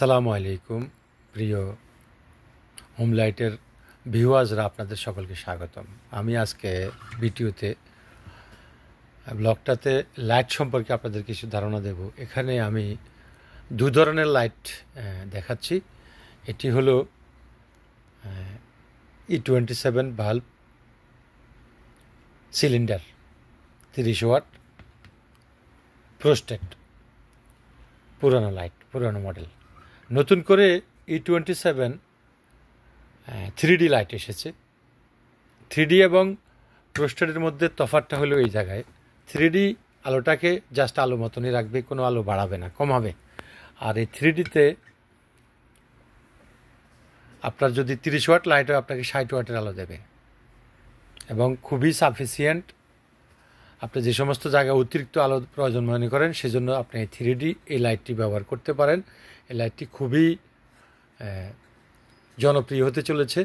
আসসালামু আলাইকুম প্রিয় হোম লাইটের ভিউয়ার্সরা, আপনাদের সকলকে স্বাগতম। আমি আজকে ভিডিওতে ব্লগটাতে লাইট সম্পর্কে আপনাদের কিছু ধারণা দেব। এখানে আমি দু ধরনের লাইট দেখাচ্ছি। এটি হলো E27 বাল্ব সিলিন্ডার 30 ওয়াট প্রোস্টেট, পুরানো লাইট, পুরানো মডেল। নতুন করে E27 3D লাইট এসেছে। 3D এবং প্রোস্টেটের মধ্যে তফাৎটা হলো এই জায়গায়, 3D আলোটাকে জাস্ট আলো মতনই রাখবে, কোনো আলো বাড়াবে না, কমাবে। আর এই 3Dতে আপনার যদি 30 ওয়াট লাইট হয়, আপনাকে 60 ওয়াটের আলো দেবে এবং খুবই সাফিসিয়েন্ট। আপনি যে সমস্ত জায়গায় অতিরিক্ত আলো প্রয়োজন মনে করেন, সেজন্য আপনি এই 3D এই লাইটটি ব্যবহার করতে পারেন। এই লাইটটি খুবই জনপ্রিয় হতে চলেছে।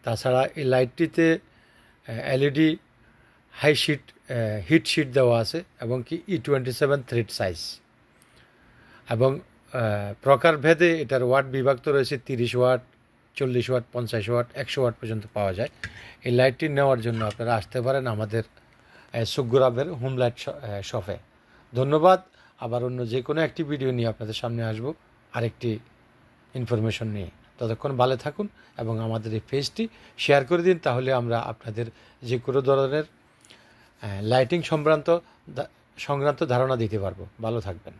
তাছাড়া এই লাইটটিতে LED হাই হিট শিট দেওয়া আছে এবং কি E27 থ্রেড সাইজ, এবং প্রকারভেদে এটার ওয়াট বিভক্ত রয়েছে। 30 ওয়াট, 40 ওয়াট, 50 ওয়াট, 100 ওয়াট পর্যন্ত পাওয়া যায়। এই লাইটটি নেওয়ার জন্য আপনারা আসতে পারেন আমাদের সুগ্রাবের হোম লাইট শপে। ধন্যবাদ। আবার অন্য যে কোনো একটি ভিডিও নিয়ে আপনাদের সামনে আসবো, আরেকটি ইনফরমেশন নিয়ে। ততক্ষণ ভালো থাকুন এবং আমাদের এই পেজটি শেয়ার করে দিন, তাহলে আমরা আপনাদের যে কোনো ধরনের লাইটিং সংক্রান্ত ধারণা দিতে পারবো। ভালো থাকবেন।